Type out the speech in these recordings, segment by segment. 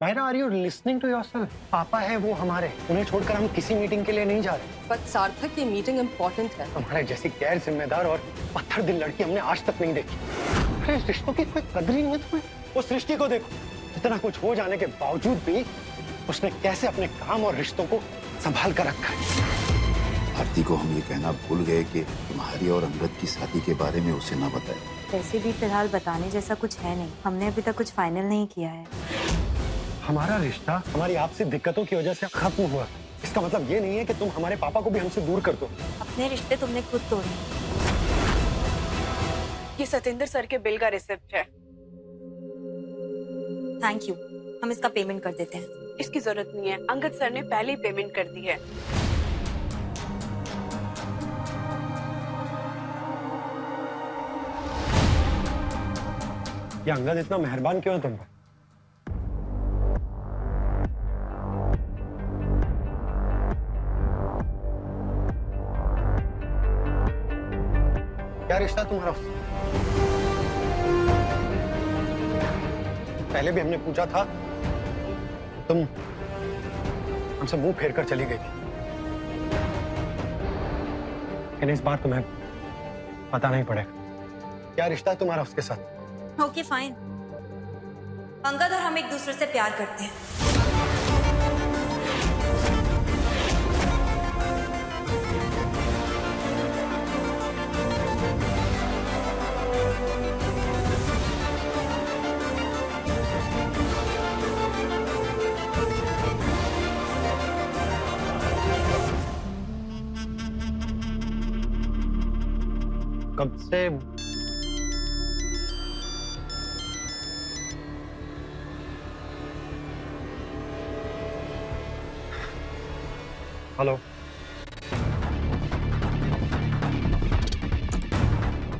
Myra, are you listening to yourself? पापा है वो हमारे, उन्हें छोड़कर हम किसी मीटिंग के लिए नहीं जा रहे। बट सार्थक, ये मीटिंग इम्पोर्टेंट है। तुम्हारे जैसी गैर जिम्मेदार और पत्थर दिल लड़की हमने आज तक नहीं देखी। अरे इस रिश्तों की कोई कदर ही नहीं है तुम्हें। उस सृष्टि को देखो, इतना कुछ हो जाने के बावजूद भी उसने कैसे अपने काम और रिश्तों को संभाल कर रखा है। आरती को हम ये कहना भूल गए कि तुम्हारी और अंगद की शादी के बारे में उसे ना बताए। वैसे भी फिलहाल बताने जैसा कुछ है नहीं, हमने अभी तक कुछ फाइनल नहीं किया है। हमारा रिश्ता हमारी आपसी दिक्कतों की वजह से खत्म हुआ। इसका मतलब ये नहीं है कि तुम हमारे पापा को भी हमसे दूर कर दो। अपने रिश्ते तुमने खुद तोड़े। ये सतेंद्र सर के बिल का रिसिप्ट है। थैंक यू, हम इसका पेमेंट कर देते हैं। इसकी जरूरत नहीं है, अंगद सर ने पहले ही पेमेंट कर दी है। ये अंगद इतना मेहरबान क्यों है तुम पर? क्या रिश्ता तुम्हारा उससे? पहले भी हमने पूछा था, तुम हमसे मुंह फेर कर चली गई थी। लेकिन इस बार तुम्हें पता नहीं पड़ेगा क्या रिश्ता है तुम्हारा उसके साथ। Okay fine. अंगद और हम एक दूसरे से प्यार करते हैं। कब से? हेलो।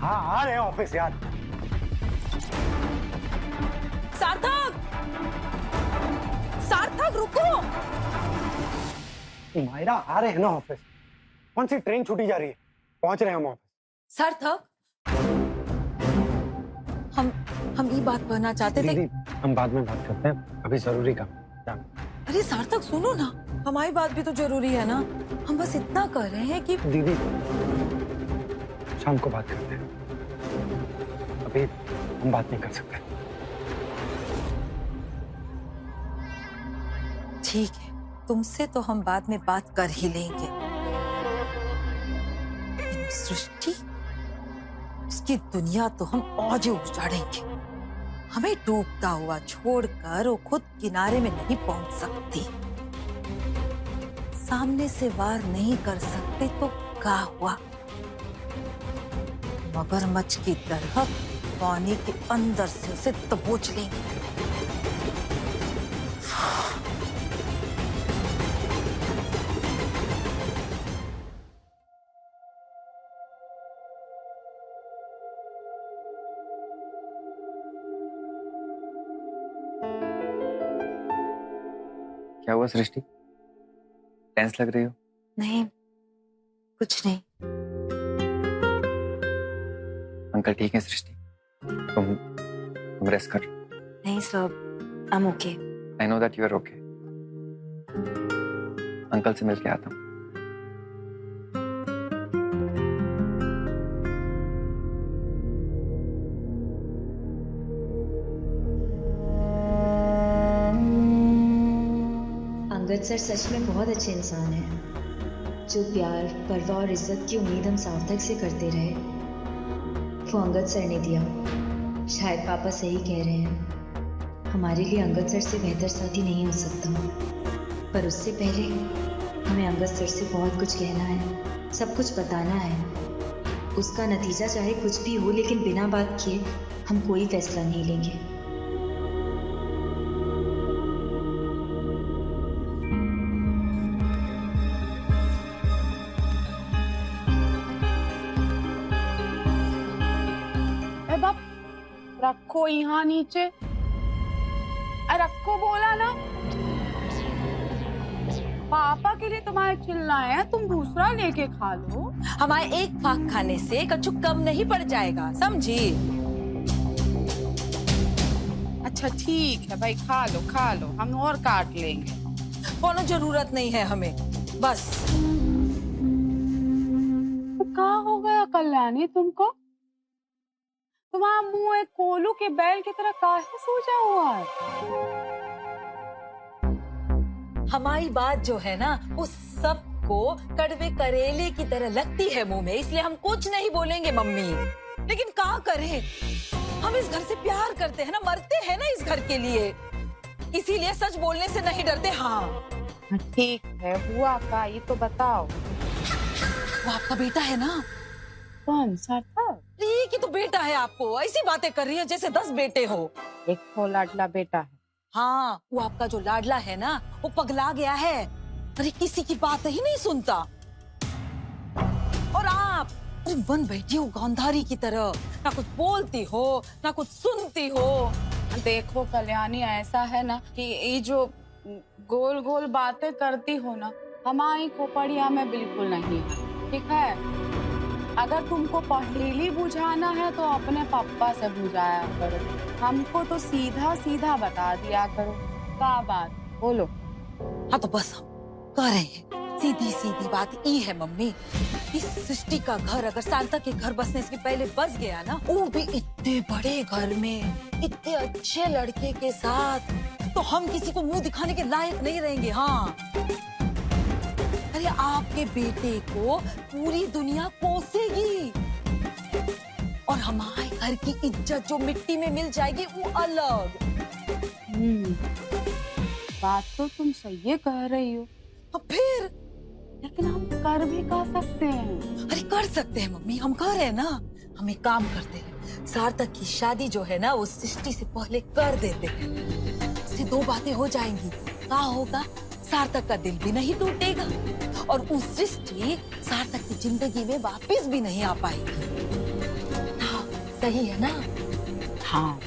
हाँ आ रहे हैं ऑफिस यार। सार्थक, सार्थक रुको। मायरा आ रहे हैं ना ऑफिस। कौन सी ट्रेन छूटी जा रही है? पहुंच रहे हैं हम ऑफिस। सार्थक, हम ये बात कहना चाहते थे। दीदी, हम बाद में बात करते हैं, अभी जरूरी काम है। अरे सार्थक सुनो ना, हमारी बात भी तो जरूरी है ना। हम बस इतना कह रहे हैं कि दीदी शाम को बात करते हैं, अभी हम बात नहीं कर सकते। ठीक है, तुमसे तो हम बाद में बात कर ही लेंगे। लेकिन सृष्टि, उसकी दुनिया तो हम आज ही उजाड़ेंगे। हमें डूबता हुआ छोड़कर वो खुद किनारे में नहीं पहुंच सकती। सामने से वार नहीं कर सकते तो क्या हुआ? मगरमच्छ की तरह पानी के अंदर से उसे दबोच लेंगे। क्या हुआ सृष्टि? टेंस लग रही हो? नहीं, कुछ नहीं। अंकल ठीक है सृष्टि? तुम रेस्ट कर। नहीं sir, I am okay. I know that you are okay. Uncle से मिल के आता हूँ। अंगद सर सच में बहुत अच्छे इंसान हैं। जो प्यार, परवाह और इज्जत की उम्मीद हम सार्थक से करते रहे, वो अंगद सर ने दिया। शायद पापा सही कह रहे हैं, हमारे लिए अंगद सर से बेहतर साथी नहीं हो सकता। पर उससे पहले हमें अंगद सर से बहुत कुछ कहना है, सब कुछ बताना है। उसका नतीजा चाहे कुछ भी हो, लेकिन बिना बात किए हम कोई फैसला नहीं लेंगे। रखो यहाँ नीचे, रखो बोला ना। पापा के लिए तुम्हारे चिल्लाए हैं, तुम दूसरा लेके खा लो। हमारे एक फाक खाने से कछु कम नहीं पड़ जाएगा, समझी? अच्छा ठीक है भाई, खा लो, हम और काट लेंगे। कोनो जरूरत नहीं है हमें, बस। क्या हो गया कल्याणी तुमको? तुम्हारा मुंह एक कोलू के बैल की तरह काहे सूजा हुआ है? हमारी बात जो है ना, उस सब को कड़वे करेले की तरह लगती है मुंह में, इसलिए हम कुछ नहीं बोलेंगे मम्मी। लेकिन क्या करें, हम इस घर से प्यार करते हैं ना, मरते हैं ना इस घर के लिए, इसीलिए सच बोलने से नहीं डरते। हाँ ठीक है, हुआ का ये तो बताओ। वो आपका बेटा है ना? कौन सा था? एक ही तो बेटा है, आपको ऐसी बातें कर रही है जैसे 10 बेटे हो। एक तो लाडला बेटा है। हाँ, वो आपका जो लाडला है ना, वो पगला गया है, अरे किसी की बात ही नहीं सुनता। और आप बन बैठी हो गांधारी की तरह, ना कुछ बोलती हो ना कुछ सुनती हो। देखो कल्याणी, ऐसा है ना कि ये जो गोल गोल बातें करती हो ना, हमारी खोपड़िया में बिल्कुल नहीं है, ठीक है? अगर तुमको पहेली बुझाना है तो अपने पापा से बुझाया करो, हमको तो सीधा सीधा बता दिया करो। क्या बात, बोलो। हाँ तो बस हम कह रहे हैं, सीधी सीधी बात ये है मम्मी, इस सृष्टि का घर अगर शांता के घर बसने से पहले बस गया ना, वो भी इतने बड़े घर में इतने अच्छे लड़के के साथ, तो हम किसी को मुंह दिखाने के लायक नहीं रहेंगे। हाँ, अरे आपके बेटे को पूरी दुनिया कोसेगी और हमारे घर की इज्जत जो मिट्टी में मिल जाएगी वो अलग। बात तो तुम सही कह रही हो, अब फिर लेकिन हम कर भी कर सकते हैं। अरे कर सकते हैं मम्मी, हम कह रहे हैं ना, हम एक काम करते हैं, सार्थक की शादी जो है ना वो सृष्टि से पहले कर देते हैं, इससे 2 बातें हो जाएंगी। क्या होगा, सार्थक का दिल भी नहीं टूटेगा और उस सृष्टि सार्थक की जिंदगी में वापस भी नहीं आ पाएगी। हाँ, सही है ना? हाँ,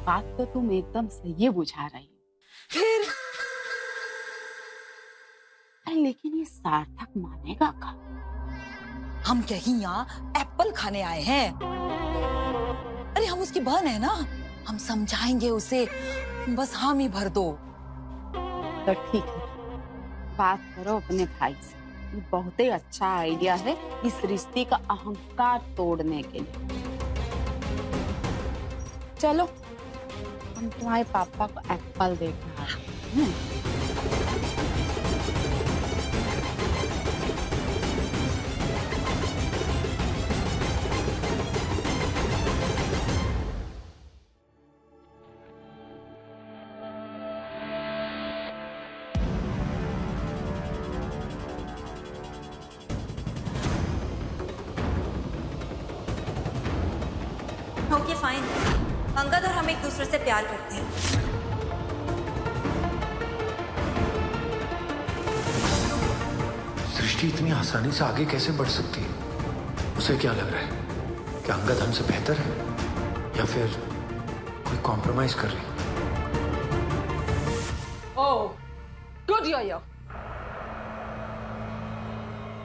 बात तो तुम एकदम सही बुझा रही हो। फिर लेकिन ये सार्थक मानेगा का? हम कहीं यहाँ एप्पल खाने आए हैं? अरे हम उसकी बहन है ना, हम समझाएंगे उसे, बस हम ही भर दो। तो ठीक है, बात करो अपने भाई से, ये बहुत ही अच्छा आइडिया है इस रिश्ते का अहंकार तोड़ने के लिए। चलो हम तुम्हारे पापा को एप्पल देखना है। ओके फाइन, अंगद और हम एक दूसरे से प्यार करते हैं। सृष्टि इतनी आसानी से आगे कैसे बढ़ सकती है? उसे क्या लग रहा है कि अंगद हमसे बेहतर है या फिर कोई कॉम्प्रोमाइज कर रही है? Oh, good you're here.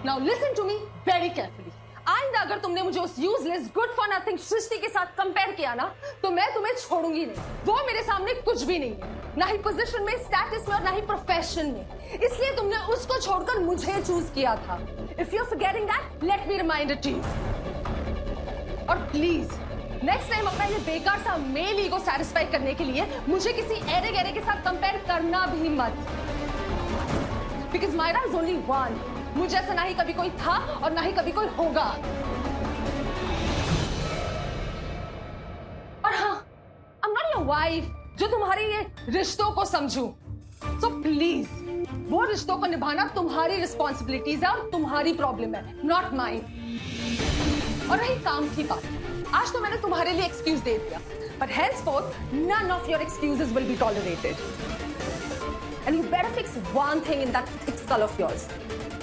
Now listen to me very carefully. आइंदा अगर तुमने मुझे उस यूजलेस गुड फॉर नथिंग सृष्टि के साथ कंपेयर किया ना, तो मैं तुम्हें छोड़ूंगी नहीं। वो मेरे सामने कुछ भी नहीं है, ना ही पोजीशन में, स्टेटस में और ना ही प्रोफेशन में, इसलिए तुमने उसको छोड़कर मुझे चूज किया था। If you are forgetting that, let me remind it to you. और प्लीज नेक्स्ट टाइम अपना ये बेकार सा मेल ईगो सैटिस्फाई करने के लिए मुझे किसी एरे गहरे के साथ कंपेयर करना भी मत, because Myra is only one. मुझे ऐसा ना ही कभी कोई था और ना ही कभी कोई होगा। और हाँ, I am not your wife जो तुम्हारी ये रिश्तों को समझूं। सो प्लीज, वो रिश्तों को निभाना तुम्हारी रिस्पॉन्सिबिलिटीज है और तुम्हारी प्रॉब्लम है, नॉट माइन। और रही काम की बात, आज तो मैंने तुम्हारे लिए एक्सक्यूज दे दिया, but henceforth none of your excuses will be tolerated. And you better fix one thing in that thick skull of yours.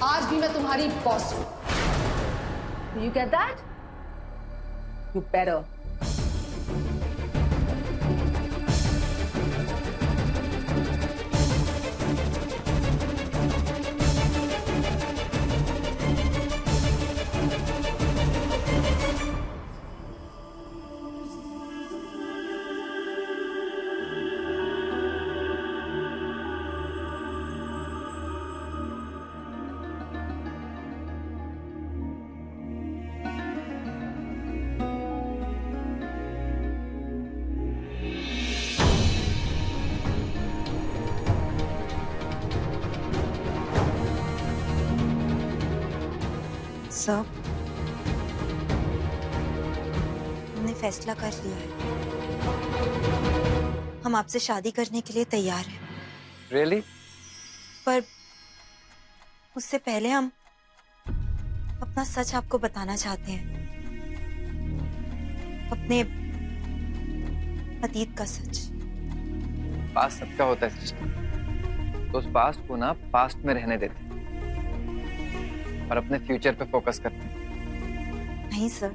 आज भी मैं तुम्हारी बॉस हूं। Do you get that? You better. Sir, हमने फैसला कर लिया है। हम आपसे शादी करने के लिए तैयार हैं। Really? पर उससे पहले हम अपना सच आपको बताना चाहते हैं, अपने अतीत का सच। पास्ट सबका होता है सृष्टि, तो उस पास्ट को ना पास्ट में रहने देते और अपने फ्यूचर पे फोकस करते हैं। नहीं सर,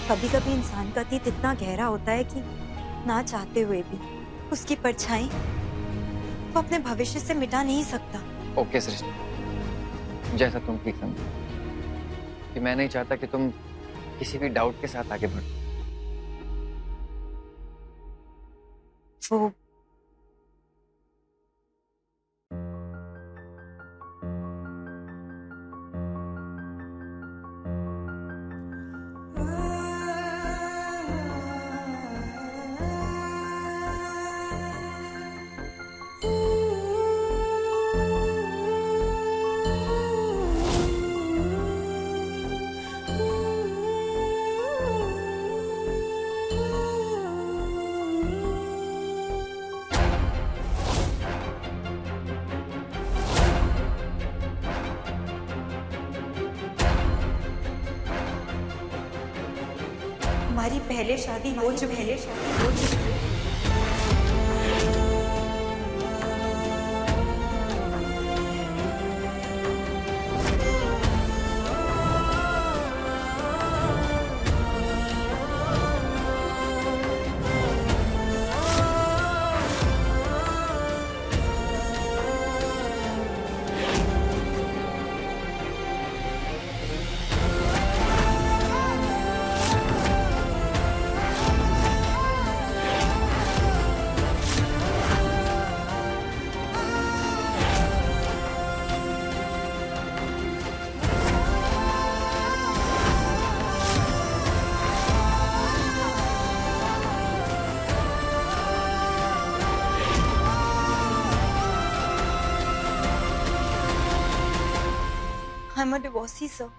कभी कभी इंसान का अतीत इतना गहरा होता है कि ना चाहते हुए भी उसकी परछाई वो अपने भविष्य से मिटा नहीं सकता। ओके सृष्टि, जैसा तुम ठीक समझो, कि मैं नहीं चाहता कि तुम किसी भी डाउट के साथ आगे बढ़ो। वो हमारी पहले शादी हो चुकी है। I'm a divorcee, sir.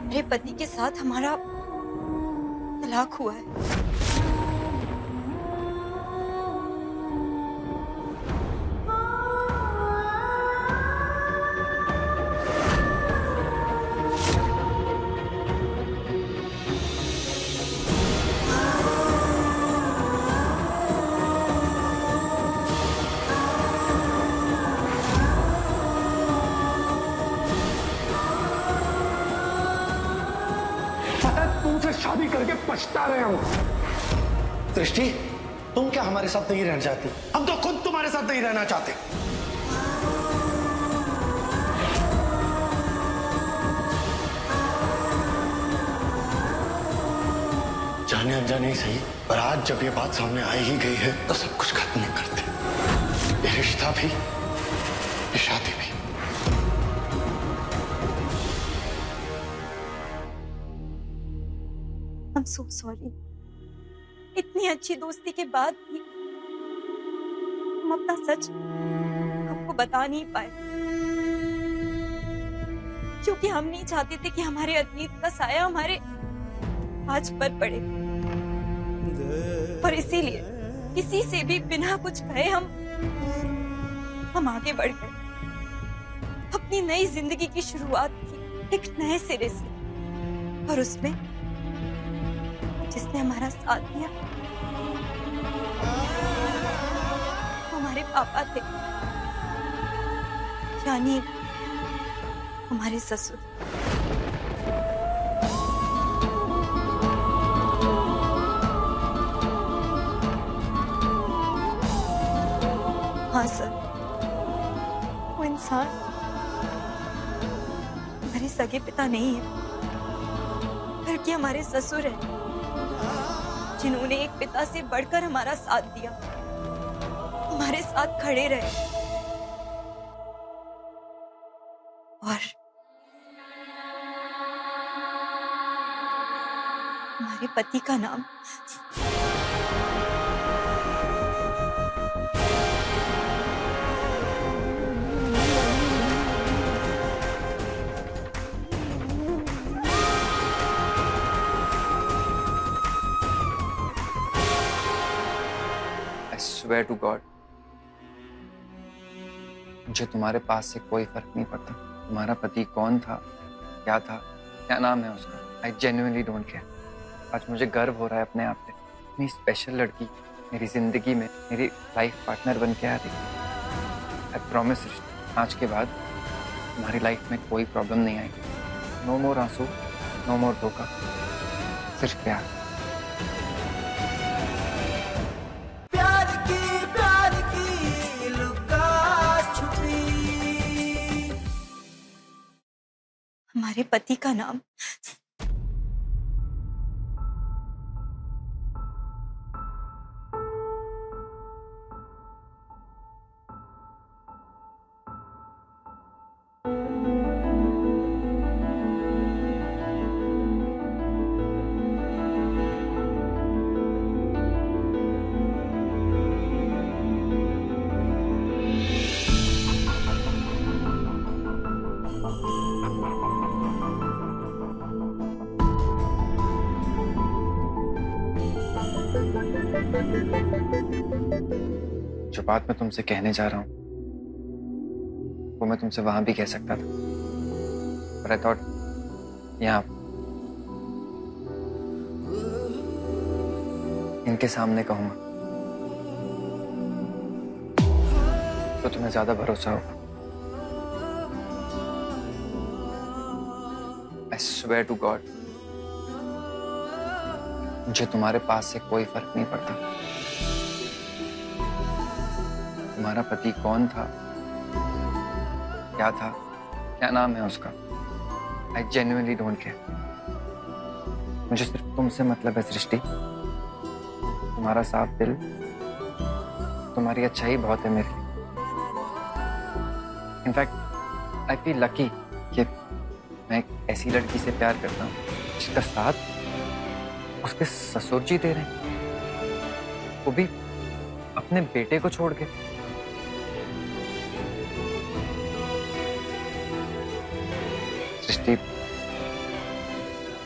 मेरे पति के साथ हमारा तलाक हुआ है। तुमसे शादी करके पछता रहे हो। सृष्टि, तुम क्या हमारे साथ नहीं रहना चाहती? हम तो खुद तुम्हारे साथ नहीं रहना चाहते। जाने अनजाने ही सही, पर आज जब ये बात सामने आई ही गई है तो सब कुछ खत्म नहीं करते। ये रिश्ता भी, ये शादी भी। I'm so sorry. इतनी अच्छी दोस्ती के बाद भी हम अपना सच आपको बता नहीं पाए, क्योंकि हम नहीं चाहते थे कि हमारे अतीत का साया हमारे आज पर पड़े। और इसीलिए किसी से भी बिना कुछ कहे हम आगे बढ़ गए, अपनी नई जिंदगी की शुरुआत की एक नए सिरे से। और उसमें जिसने हमारा साथ दिया हमारे पापा थे, यानी हमारे ससुर। हाँ सर, वो इंसान हमारे सगे पिता नहीं है, बल्कि हमारे ससुर है, जिन्होंने एक पिता से बढ़कर हमारा साथ दिया, हमारे साथ खड़े रहे। और हमारे पति का नाम swear to God, मुझे तुम्हारे पास से कोई फर्क नहीं पड़ता। तुम्हारा पति कौन था, क्या था, क्या नाम है उसका, I genuinely don't care। आज मुझे गर्व हो रहा है अपने आप पे। इतनी स्पेशल लड़की मेरी जिंदगी में मेरी लाइफ पार्टनर बन के आ रही। I promise आज के बाद तुम्हारी लाइफ में कोई प्रॉब्लम नहीं आएगी। नो मोर आंसू, नो मोर धोखा, सिर्फ प्यार। प्यार की लुका छुपी। हमारे पति का नाम जो बात मैं तुमसे कहने जा रहा हूँ वो मैं तुमसे वहां भी कह सकता था, पर आई थॉट यहाँ इनके सामने कहूंगा तो तुम्हें ज्यादा भरोसा होगा। आई स्वेयर टू गॉड, मुझे तुम्हारे पास से कोई फर्क नहीं पड़ता। तुम्हारा पति कौन था, क्या था, क्या नाम है उसका, I genuinely don't care। मुझे सिर्फ तुमसे मतलब है सृष्टि। तुम्हारा साफ दिल, तुम्हारी अच्छाई बहुत है मेरे लिए। इनफैक्ट आई फील लकी कि मैं एक ऐसी लड़की से प्यार करता हूँ जिसका साथ उसके ससुर जी दे रहे हैं, वो भी अपने बेटे को छोड़ के। सृष्टि,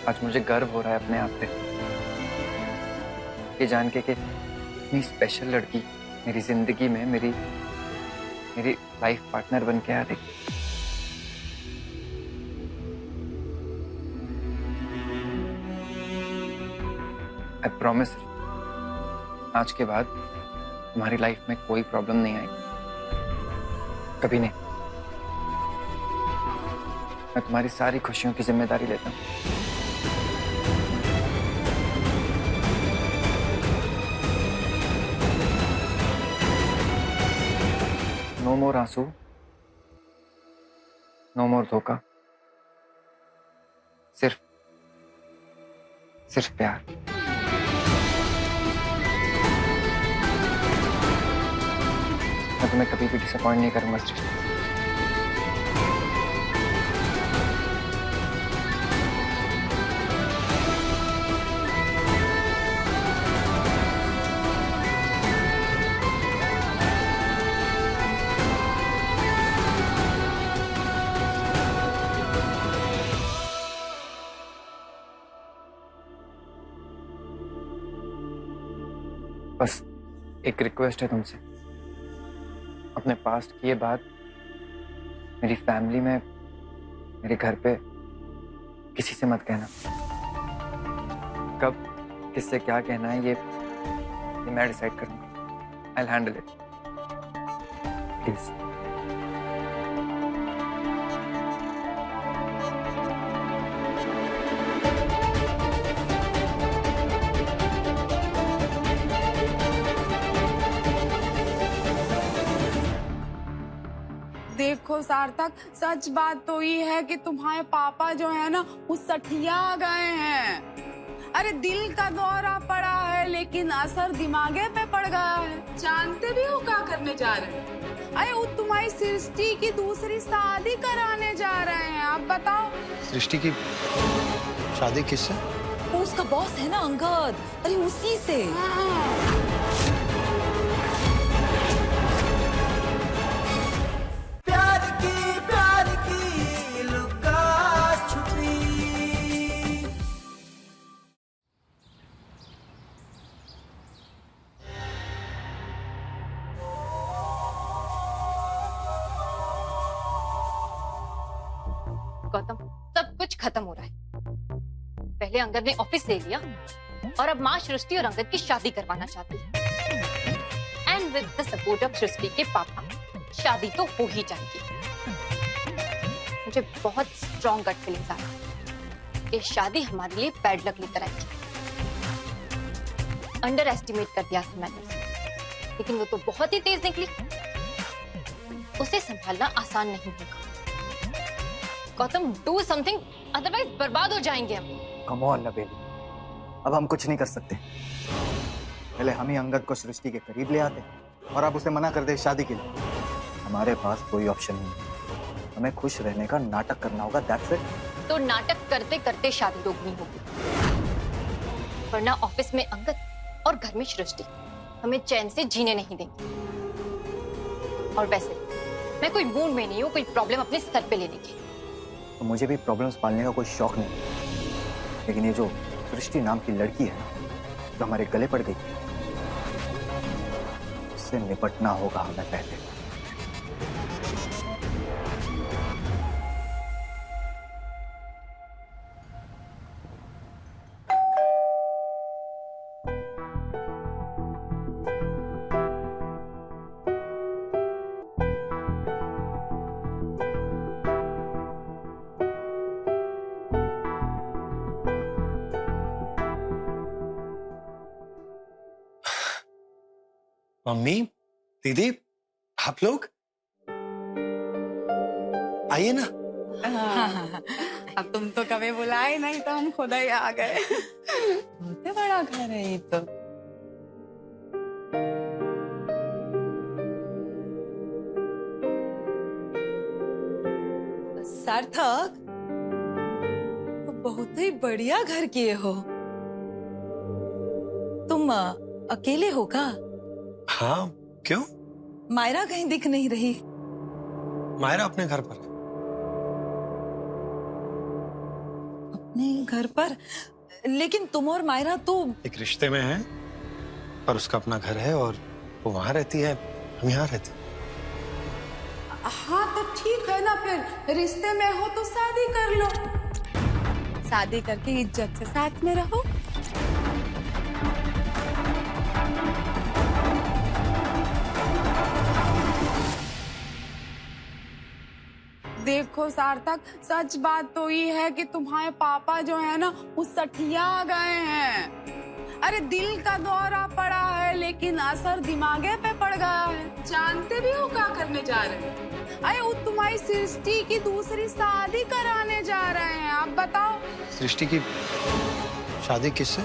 आज मुझे गर्व हो रहा है अपने आप पे, ये जान के कि इतनी स्पेशल लड़की मेरी जिंदगी में मेरी लाइफ पार्टनर बन के आ रही। आई प्रॉमिस आज के बाद तुम्हारी लाइफ में कोई प्रॉब्लम नहीं आएगी, कभी नहीं। मैं तुम्हारी सारी खुशियों की जिम्मेदारी लेता हूँ। नो मोर आंसू, नो मोर धोखा, सिर्फ प्यार। मैं तुम्हें कभी भी डिसअपॉइंट नहीं करूंगा सृष्टि। बस एक रिक्वेस्ट है तुमसे, अपने पास्ट की ये बात मेरी फैमिली में, मेरे घर पे किसी से मत कहना। कब किससे क्या कहना है ये मैं डिसाइड करूंगा। I will handle it, please. देखो सार्थक, सच बात तो ये है कि तुम्हारे पापा जो है ना वो सठिया गए हैं। अरे दिल का दौरा पड़ा है लेकिन असर दिमागे पे पड़ गया है। जानते भी हो क्या करने जा रहे हैं? अरे वो तुम्हारी सृष्टि की दूसरी शादी कराने जा रहे हैं। आप बताओ। सृष्टि की शादी किससे? वो उसका बॉस है ना अंगद, अरे उसी से। प्यार की लुका छुपी। गौतम, सब कुछ खत्म हो रहा है। पहले अंगद ने ऑफिस ले लिया और अब माँ सृष्टि और अंगद की शादी करवाना चाहती है। And with the support of Srishti के पापा शादी तो हो ही जाएगी। मुझे बहुत स्ट्रॉन्ग गट फीलिंग्स आ रहा है कि शादी हमारे लिए बैड लक लेकर आएगी। अंडर एस्टिमेट कर दिया था मैंने उसे, लेकिन वो तो बहुत ही तेज निकली। उसे संभालना आसान नहीं होगा। गौतम, डू समथिंग, अदरवाइज बर्बाद हो जाएंगे हम। कम ऑन बेबी, अब हम कुछ नहीं कर सकते। पहले हम ही अंगद को सृष्टि के करीब ले आते और अब उसे मना कर दे शादी के लिए। हमारे पास कोई ऑप्शन नहीं है, हमें खुश रहने का नाटक करना होगा, दैट्स इट। तो नाटक करते करते शादी रोकनी होगी, वरना ऑफिस में अंगद और घर में सृष्टि हमें चैन से जीने नहीं देंगे। और वैसे मैं कोई मूड में नहीं हूँ कोई प्रॉब्लम अपने सर पे लेने की। तो मुझे भी प्रॉब्लम्स पालने का कोई शौक नहीं, लेकिन ये जो सृष्टि नाम की लड़की है जो हमारे गले पड़ गई, उससे निपटना होगा हमें पहले। मम्मी, दीदी, आप लोग आइए ना। अब तुम तो कभी बुलाए नहीं तो हम खुद ही आ गए। बहुत बड़ा घर है ये तो। सार्थक, बहुत ही बढ़िया घर किए हो। तुम अकेले हो का? हाँ, क्यों? मायरा कहीं दिख नहीं रही। मायरा अपने घर पर। अपने घर पर? लेकिन तुम और मायरा तो एक रिश्ते में है, पर उसका अपना घर है और वो वहां रहती है, हम यहाँ रहते हैं। हाँ तो ठीक है ना, फिर रिश्ते में हो तो शादी कर लो। शादी करके इज्जत से साथ में रहो। देखो सार्थक, सच बात तो ये है कि तुम्हारे पापा जो है ना वो सठिया गए हैं। अरे दिल का दौरा पड़ा है लेकिन असर दिमागे पे पड़ गया है। जानते भी हो क्या करने जा रहे हैं? अरे वो तुम्हारी सृष्टि की दूसरी शादी कराने जा रहे हैं। आप बताओ। सृष्टि की शादी किससे?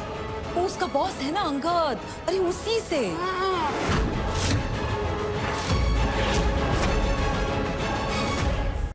वो उसका बॉस है ना अंगद, अरे उसी से। हाँ।